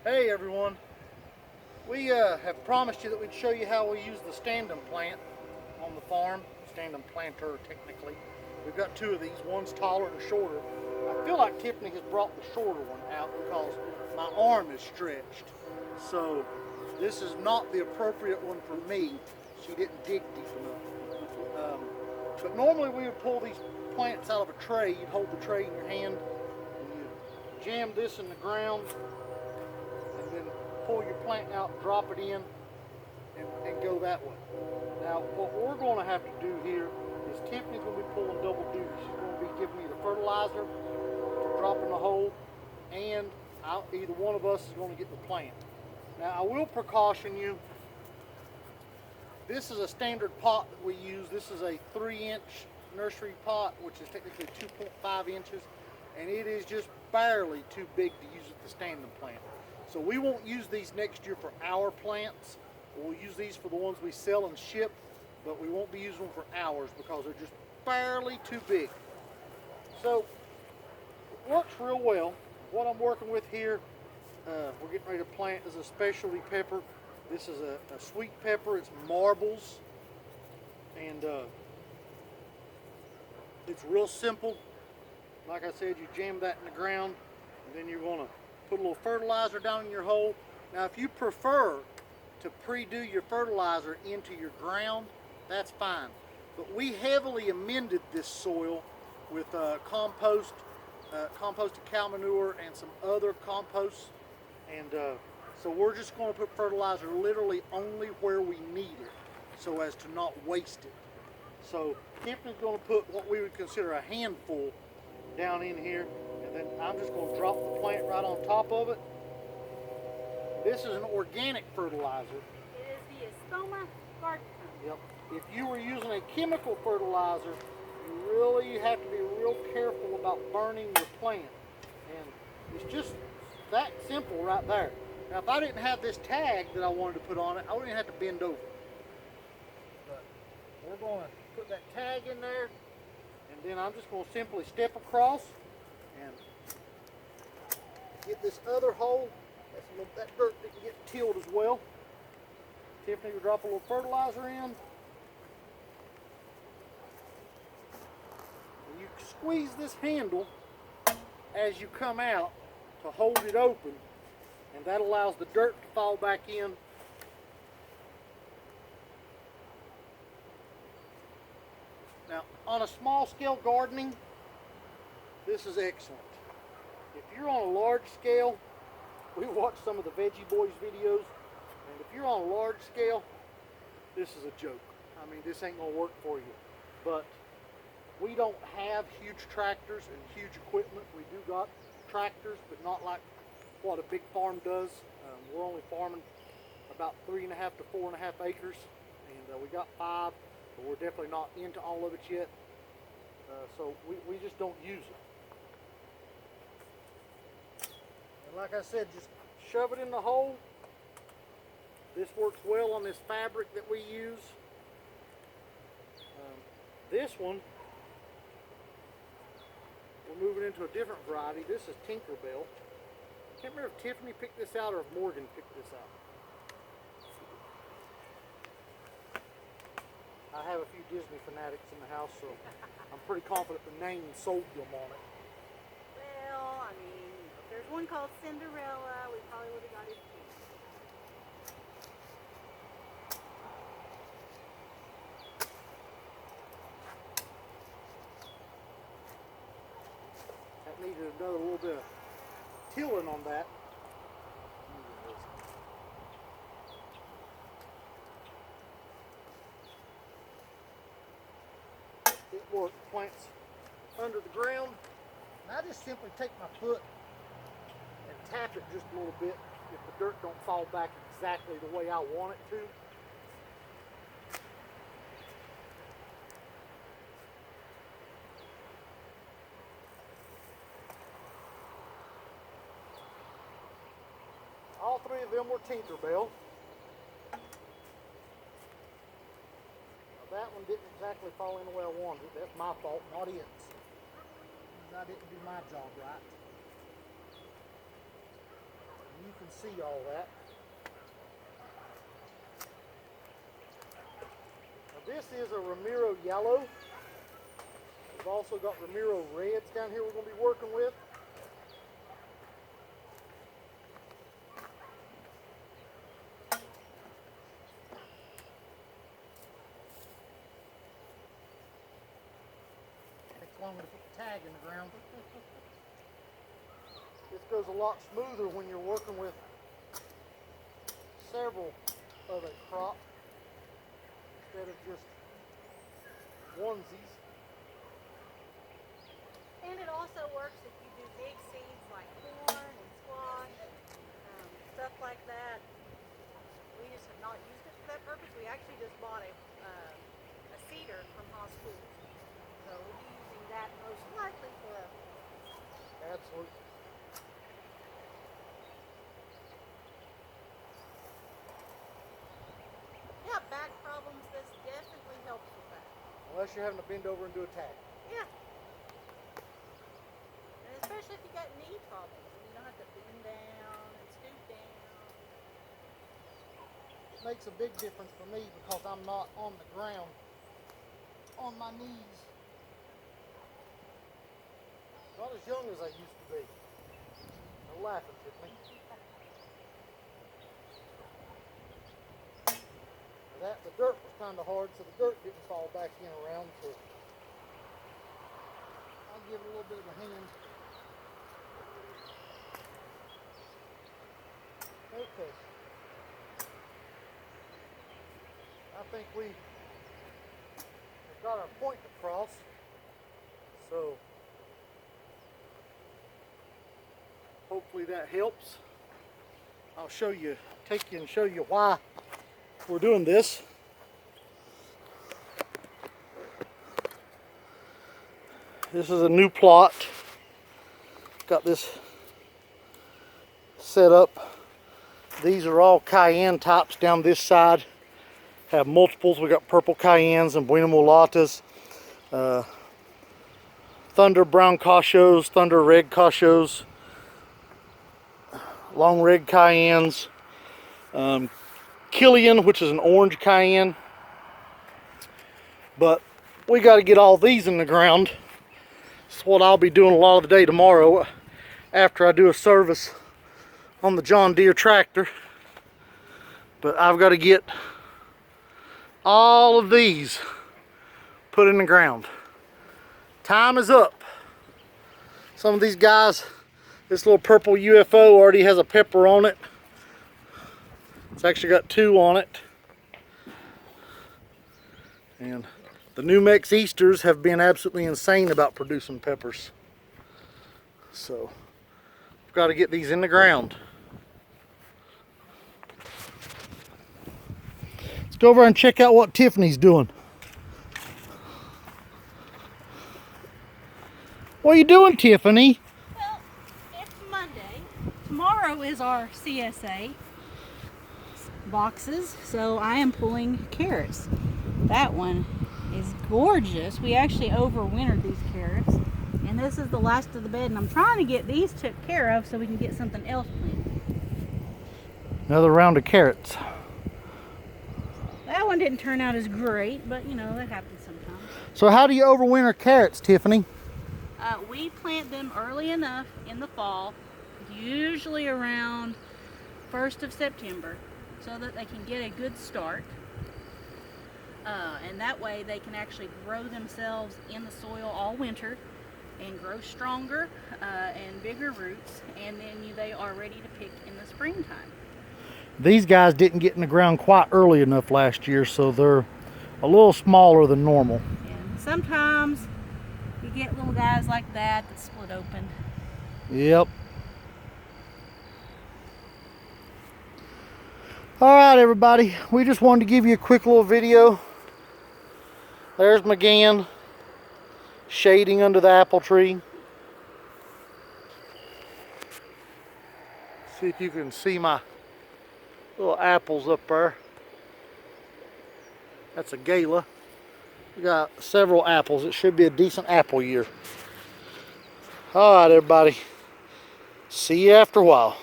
Hey everyone, we have promised you that we'd show you how we use the stand-em plant on the farm, stand-em planter technically. We've got two of these, one's taller and shorter. I feel like Tiffany has brought the shorter one out because my arm is stretched. So this is not the appropriate one for me. She didn't dig deep enough. But normally we would pull these plants out of a tray. You'd hold the tray in your hand and you jam this in the ground and then pull your plant out, drop it in, and go that way. Now, what we're going to have to do here is Tiffany's going to be pulling double duty. She's going to be giving me the fertilizer to drop in the hole, and either one of us is going to get the plant. Now, I will precaution you, this is a standard pot that we use. This is a 3-inch nursery pot, which is technically 2.5 inches, and it is just barely too big to use at the stand-em plant. So we won't use these next year for our plants. We'll use these for the ones we sell and ship, but we won't be using them for ours because they're just barely too big. So it works real well. What I'm working with here, we're getting ready to plant, is a specialty pepper. This is a sweet pepper. It's marbles, and it's real simple. Like I said, you jam that in the ground, and then you're going to put a little fertilizer down in your hole. Now, if you prefer to pre-do your fertilizer into your ground, that's fine. But we heavily amended this soil with composted cow manure and some other composts, and so we're just going to put fertilizer literally only where we need it, so as to not waste it. So Tiffany's going to put what we would consider a handful down in here, and then I'm just going to drop the plant right on top of it. This is an organic fertilizer. It is the Espoma Garden Home. Yep. If you were using a chemical fertilizer, you really have to be real careful about burning your plant. And it's just that simple right there. Now, if I didn't have this tag that I wanted to put on it, I wouldn't even have to bend over. But we're going to put that tag in there, and then I'm just going to simply step across and get this other hole. That dirt didn't get tilled as well. Tiffany will drop a little fertilizer in. And you squeeze this handle as you come out to hold it open, and that allows the dirt to fall back in. Now, on a small scale gardening, this is excellent. If you're on a large scale, we watch some of the Veggie Boys videos, and if you're on a large scale, this is a joke. I mean, this ain't gonna work for you. But we don't have huge tractors and huge equipment. We do got tractors, but not like what a big farm does. We're only farming about 3.5 to 4.5 acres, and we got 5, but we're definitely not into all of it yet. So we just don't use it. And like I said, just shove it in the hole. This works well on this fabric that we use. This one, we're moving into a different variety. This is Tinkerbell. I can't remember if Tiffany picked this out or if Morgan picked this out. I have a few Disney fanatics in the house, so I'm pretty confident the name sold them on it. Well, I mean, if there's one called Cinderella, we probably would have got it too. That needed another little bit of tilling on that. It works. Plants under the ground. And I just simply take my foot and tap it just a little bit if the dirt don't fall back exactly the way I want it to. All 3 of them were Tinkerbell. That one didn't exactly fall in the way I wanted it. That's my fault, not its. I didn't do my job right. And you can see all that. Now this is a Ramiro yellow. We've also got Ramiro reds down here we're going to be working with. Takes longer to put the tag in the ground. This goes a lot smoother when you're working with several of a crop instead of just onesies. And it also works if you do big seeds like corn and squash, stuff like that. We just have not used it for that purpose. We actually just bought a seeder from Haas Foods. So we'll be using that most likely for a... Absolutely. Yeah, back problems, this definitely helps with that. Unless you're having to bend over and do a tag. Yeah. And especially if you got knee problems and you don't have to bend down and stoop down. It makes a big difference for me because I'm not on the ground on my knees. Not as young as I used to be. They're laughing at me. The dirt was kind of hard, so the dirt didn't fall back in around, so I'll give it a little bit of a hand. Okay. I think we've got our point to cross, so hopefully that helps. I'll take you and show you why we're doing this. This is a new plot. Got this set up. These are all cayenne types down this side. Have multiples. We got purple cayennes and Bueno Mulatas, Thunder brown cachos, Thunder red cachos, long red cayennes, Killian, which is an orange cayenne. But we got to get all these in the ground. That's what I'll be doing a lot of the day tomorrow after I do a service on the John Deere tractor. But I've got to get all of these put in the ground. Time is up. Some of these guys, this little purple UFO already has a pepper on it. It's actually got 2 on it. And the New Mex Easters have been absolutely insane about producing peppers. So, we've got to get these in the ground. Let's go over and check out what Tiffany's doing. What are you doing, Tiffany? Well, it's Monday. Tomorrow is our CSA boxes, so I am pulling carrots. That one is gorgeous. We actually overwintered these carrots, and this is the last of the bed, and I'm trying to get these took care of so we can get something else planted. Another round of carrots. That one didn't turn out as great, but you know, that happens sometimes. So how do you overwinter carrots, Tiffany? We plant them early enough in the fall, usually around 1st of September, so that they can get a good start. And that way they can actually grow themselves in the soil all winter and grow stronger and bigger roots, and then they are ready to pick in the springtime. These guys didn't get in the ground quite early enough last year, so they're a little smaller than normal. And sometimes you get little guys like that that split open. Yep. All right, everybody. We just wanted to give you a quick little video. There's McGann shading under the apple tree. See if you can see my little apples up there. That's a gala. We got several apples. It should be a decent apple year. All right, everybody. See you after a while.